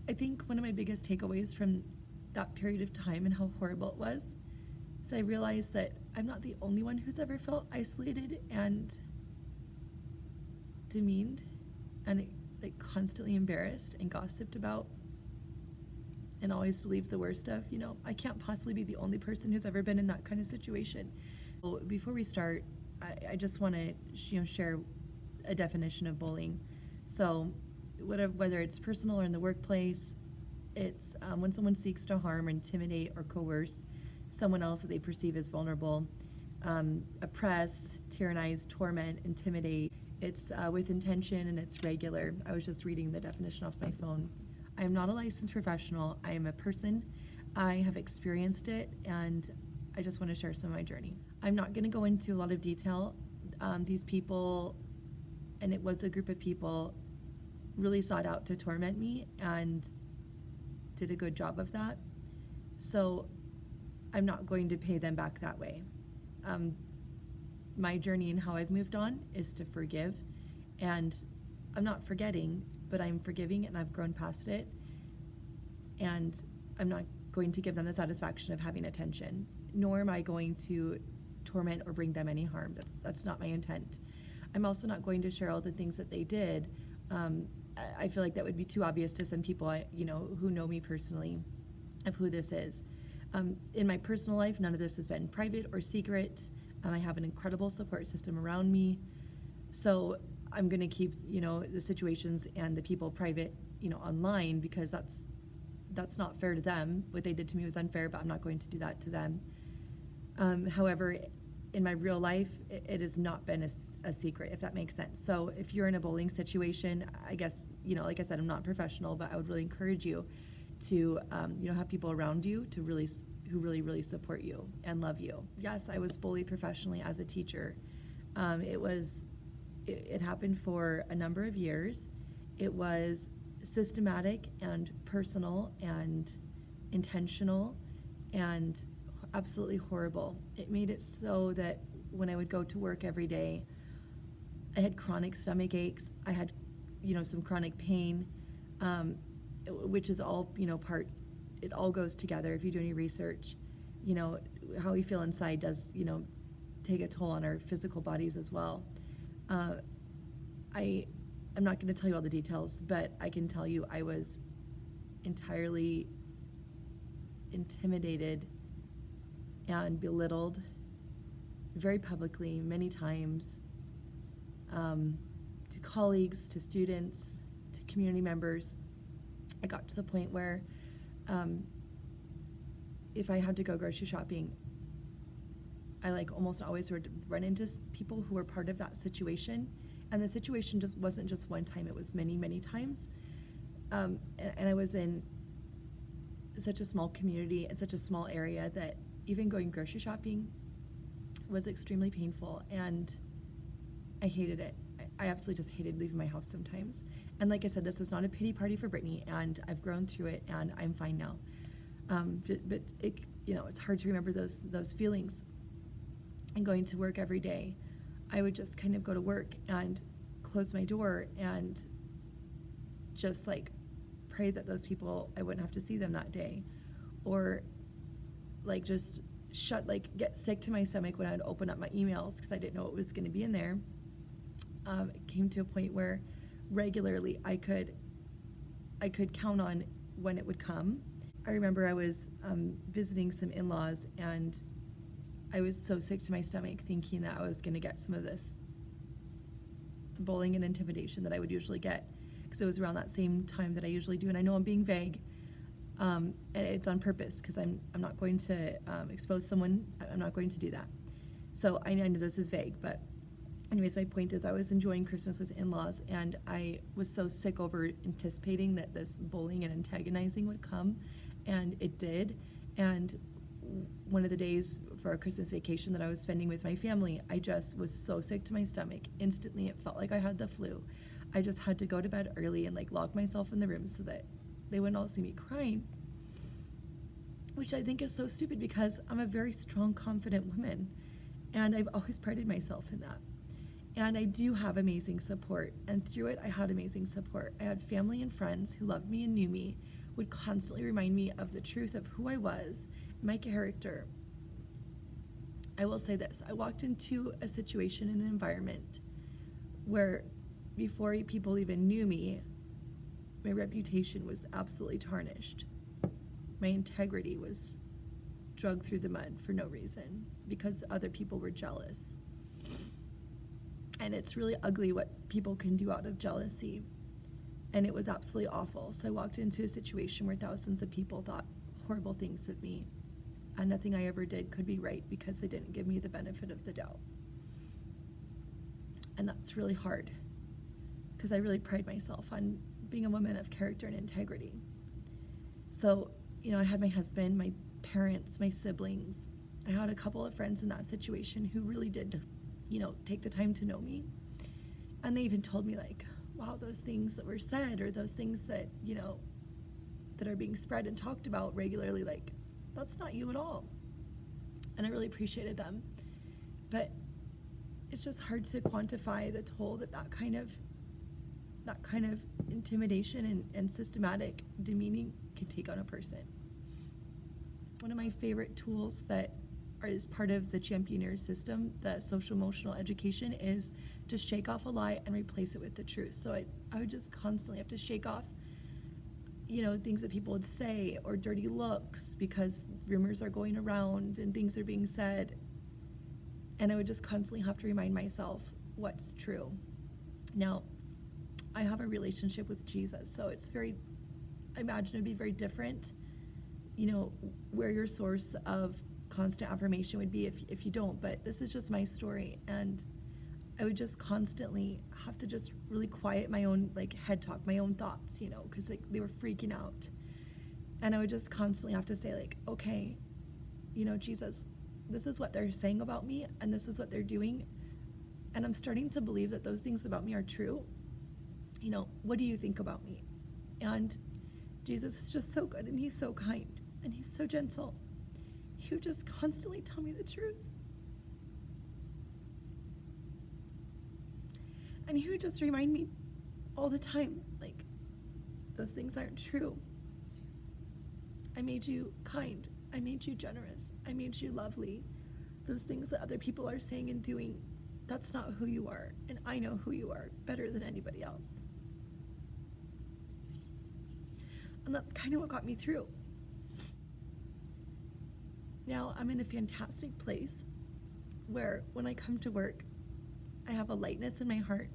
I think one of my biggest takeaways from that period of time and how horrible it was is I realized that I'm not the only one who's ever felt isolated and demeaned and like constantly embarrassed and gossiped about and always believed the worst of. I can't possibly be the only person who's ever been in that kind of situation. Well, before we start, I just want to share a definition of bullying. So whether it's personal or in the workplace, it's when someone seeks to harm or intimidate or coerce someone else that they perceive as vulnerable, oppress, tyrannize, torment, intimidate. It's with intention and it's regular. I was just reading the definition off my phone. I am not a licensed professional. I am a person. I have experienced it, and I just want to share some of my journey. I'm not going to go into a lot of detail. These people, and it was a group of people, really sought out to torment me and did a good job of that. So I'm not going to pay them back that way. My journey and how I've moved on is to forgive, and I'm not forgetting, but I'm forgiving, and I've grown past it, and I'm not going to give them the satisfaction of having attention, nor am I going to torment or bring them any harm. That's not my intent. I'm also not going to share all the things that they did. I feel like that would be too obvious to some people who know me personally of who this is. In my personal life, none of this has been private or secret. I have an incredible support system around me. So I'm going to keep, the situations and the people private, online, because that's not fair to them. What they did to me was unfair, but I'm not going to do that to them. However, in my real life, it has not been a secret, if that makes sense. So if you're in a bullying situation, I guess, like I said, I'm not professional, but I would really encourage you to, have people around you who really support you and love you. Yes, I was bullied professionally as a teacher. It happened for a number of years. It was systematic and personal and intentional and absolutely horrible. It made it so that when I would go to work every day, I had chronic stomach aches. I had, some chronic pain, which is all, it all goes together. If you do any research, how we feel inside does, take a toll on our physical bodies as well. I'm not going to tell you all the details, but I can tell you I was entirely intimidated and belittled very publicly many times, to colleagues, to students, to community members. I got to the point where if I had to go grocery shopping, I almost always would run into people who were part of that situation, and the situation just wasn't just one time, it was many times. And I was in such a small community and such a small area that even going grocery shopping was extremely painful, and I hated it. I absolutely just hated leaving my house sometimes. And like I said, this is not a pity party for Brittany, and I've grown through it, and I'm fine now. But it, it's hard to remember those feelings. And going to work every day, I would just kind of go to work and close my door and just pray that those people, I wouldn't have to see them that day, or just get sick to my stomach when I'd open up my emails because I didn't know what was going to be in there. It came to a point where regularly I could count on when it would come. I remember I was visiting some in-laws, and I was so sick to my stomach thinking that I was going to get some of this bullying and intimidation that I would usually get, because it was around that same time that I usually do. And I know I'm being vague, and it's on purpose, because I'm not going to expose someone. I'm not going to do that. So I know this is vague, but anyways, my point is I was enjoying Christmas with in-laws, and I was so sick over anticipating that this bullying and antagonizing would come, and it did. And one of the days for our Christmas vacation that I was spending with my family, I just was so sick to my stomach. Instantly, it felt like I had the flu. I just had to go to bed early and lock myself in the room so that they wouldn't all see me crying, which I think is so stupid because I'm a very strong, confident woman, and I've always prided myself in that. And I do have amazing support, and through it, I had amazing support. I had family and friends who loved me and knew me, would constantly remind me of the truth of who I was, my character. I will say this, I walked into a situation, an environment where before people even knew me, my reputation was absolutely tarnished. My integrity was dragged through the mud for no reason because other people were jealous. And it's really ugly what people can do out of jealousy. And it was absolutely awful. So I walked into a situation where thousands of people thought horrible things of me. And nothing I ever did could be right because they didn't give me the benefit of the doubt. And that's really hard because I really pride myself on being a woman of character and integrity. So, I had my husband, my parents, my siblings. I had a couple of friends in that situation who really did, take the time to know me. And they even told me, like, wow, those things that were said or those things that, that are being spread and talked about regularly, like, that's not you at all. And I really appreciated them. But it's just hard to quantify the toll that kind of intimidation and systematic demeaning can take on a person. It's one of my favorite tools that is part of the championeer system, the social emotional education, is to shake off a lie and replace it with the truth. So I would just constantly have to shake off, things that people would say or dirty looks because rumors are going around and things are being said. And I would just constantly have to remind myself what's true. Now, I have a relationship with Jesus, so I imagine it'd be very different, where your source of constant affirmation would be if you don't, but this is just my story, and I would just constantly have to just really quiet my own, head talk, my own thoughts, because, they were freaking out, and I would just constantly have to say, okay, Jesus, this is what they're saying about me, and this is what they're doing, and I'm starting to believe that those things about me are true. What do you think about me? And Jesus is just so good, and he's so kind, and he's so gentle. He would just constantly tell me the truth. And he would just remind me all the time, those things aren't true. I made you kind. I made you generous. I made you lovely. Those things that other people are saying and doing, that's not who you are. And I know who you are better than anybody else. And that's kind of what got me through. Now I'm in a fantastic place where when I come to work, I have a lightness in my heart.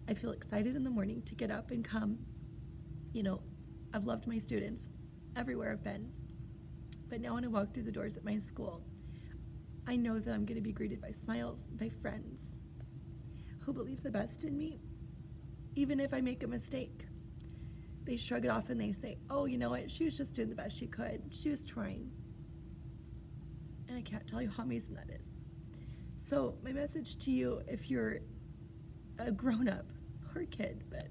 I feel excited in the morning to get up and come. I've loved my students everywhere I've been. But now when I walk through the doors at my school, I know that I'm going to be greeted by smiles, by friends who believe the best in me, even if I make a mistake. They shrug it off and they say, oh, you know what, she was just doing the best she could. She was trying. And I can't tell you how amazing that is. So my message to you, if you're a grown-up or a kid, but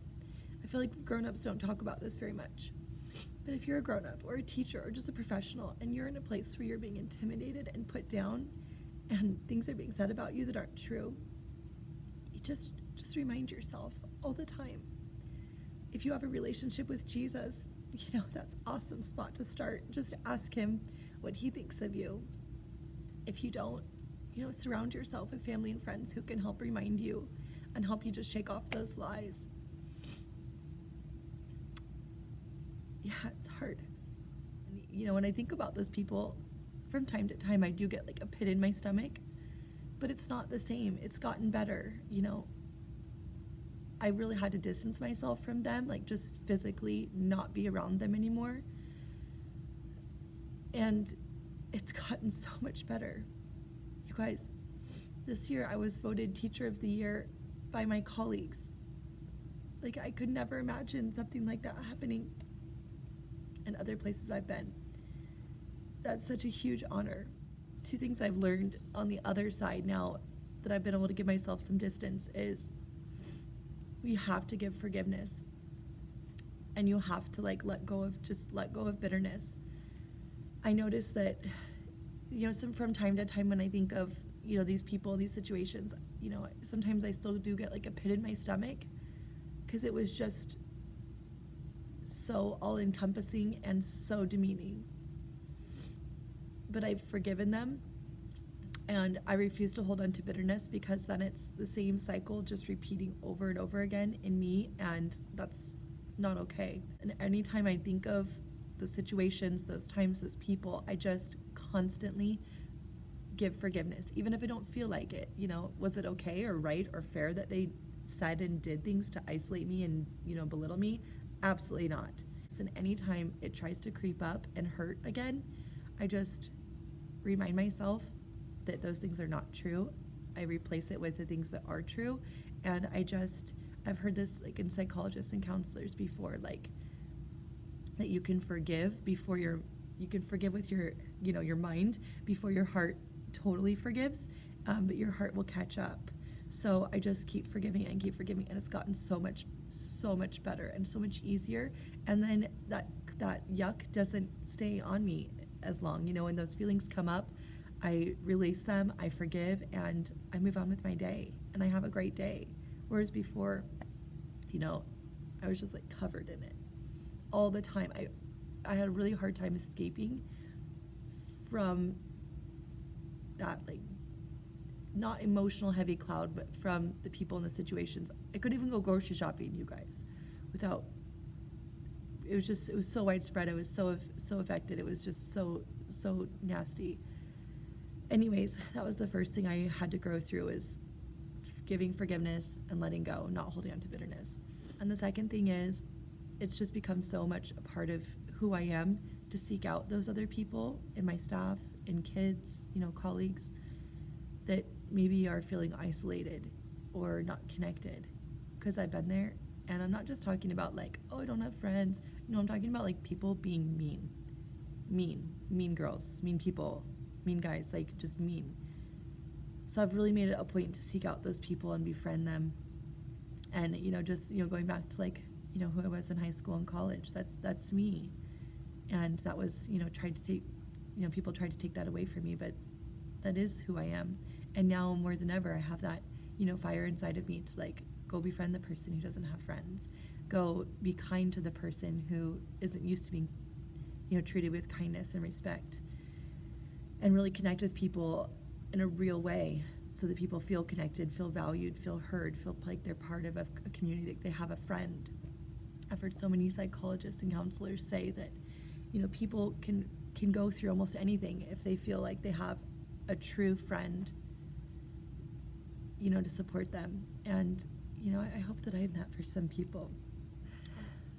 I feel like grown-ups don't talk about this very much. But if you're a grown-up or a teacher or just a professional and you're in a place where you're being intimidated and put down and things are being said about you that aren't true, you just remind yourself all the time. If you have a relationship with Jesus, that's an awesome spot to start. Just ask him what he thinks of you. If you don't, surround yourself with family and friends who can help remind you and help you just shake off those lies. Yeah, it's hard. And, when I think about those people, from time to time, I do get a pit in my stomach, but it's not the same. It's gotten better, I really had to distance myself from them, just physically not be around them anymore. And it's gotten so much better. You guys, this year I was voted Teacher of the Year by my colleagues. I could never imagine something like that happening in other places I've been. That's such a huge honor. Two things I've learned on the other side now that I've been able to give myself some distance is we have to give forgiveness, and you have to let go of bitterness. I notice that, from time to time when I think of, these people, these situations, sometimes I still do get a pit in my stomach because it was just so all-encompassing and so demeaning. But I've forgiven them, and I refuse to hold on to bitterness, because then it's the same cycle just repeating over and over again in me, and that's not okay. And anytime I think of the situations, those times, those people, I just constantly give forgiveness, even if I don't feel like it. Was it okay or right or fair that they said and did things to isolate me and, belittle me? Absolutely not. And anytime it tries to creep up and hurt again, I just remind myself that those things are not true. I replace it with the things that are true. And I've heard this like in psychologists and counselors before, like that you can forgive with your mind before your heart totally forgives, but your heart will catch up. So I just keep forgiving and it's gotten so much better and so much easier. And then that yuck doesn't stay on me as long. When those feelings come up, I release them, I forgive, and I move on with my day, and I have a great day. Whereas before, I was just like covered in it all the time. I had a really hard time escaping from that, like, not emotional heavy cloud, but from the people and the situations. I couldn't even go grocery shopping, you guys, without. It was so widespread. I was so affected. It was just so nasty. Anyways, that was the first thing I had to grow through, is giving forgiveness and letting go, not holding on to bitterness. And the second thing is, it's just become so much a part of who I am to seek out those other people in my staff, in kids, colleagues that maybe are feeling isolated or not connected, because I've been there. And I'm not just talking about like, oh, I don't have friends. I'm talking about like people being mean girls, mean people, mean guys, like just mean. So I've really made it a point to seek out those people and befriend them. And, going back to like, who I was in high school and college, that's me. And that was, people tried to take that away from me, but that is who I am. And now more than ever, I have that, fire inside of me to like, go befriend the person who doesn't have friends. Go be kind to the person who isn't used to being, treated with kindness and respect. And really connect with people in a real way, so that people feel connected, feel valued, feel heard, feel like they're part of a community, that they have a friend. I've heard so many psychologists and counselors say that, people can go through almost anything if they feel like they have a true friend, to support them. And, I hope that I am that for some people.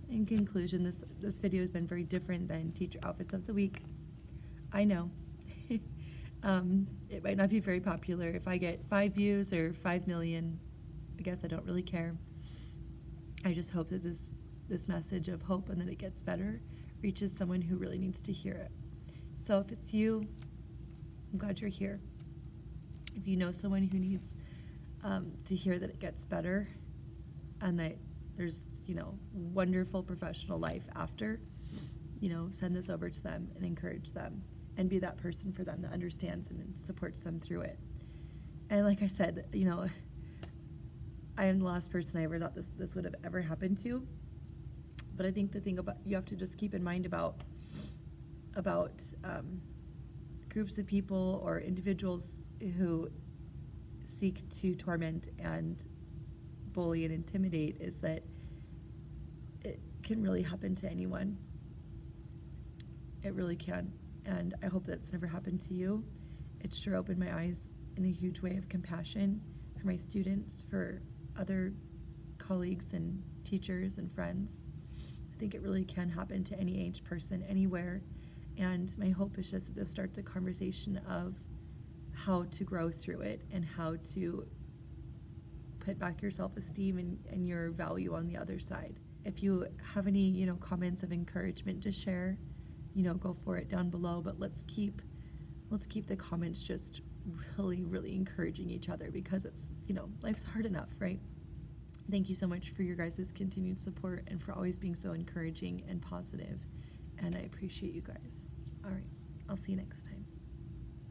In conclusion, this video has been very different than Teacher Outfits of the Week. I know. It might not be very popular. If I get 5 views or 5 million, I guess I don't really care. I just hope that this message of hope and that it gets better reaches someone who really needs to hear it. So if it's you, I'm glad you're here. If you know someone who needs to hear that it gets better and that there's, wonderful professional life after, send this over to them and encourage them and be that person for them that understands and supports them through it. And like I said, I am the last person I ever thought this would have ever happened to. But I think the thing about, you have to just keep in mind about groups of people or individuals who seek to torment and bully and intimidate, is that it can really happen to anyone. It really can. And I hope that's never happened to you. It's sure opened my eyes in a huge way of compassion for my students, for other colleagues and teachers and friends. I think it really can happen to any age person, anywhere. And my hope is just that this starts a conversation of how to grow through it and how to put back your self-esteem and your value on the other side. If you have any, comments of encouragement to share, go for it down below. But let's keep the comments just really, really encouraging each other, because it's, life's hard enough, right? Thank you so much for your guys' continued support and for always being so encouraging and positive. And I appreciate you guys. All right, I'll see you next time.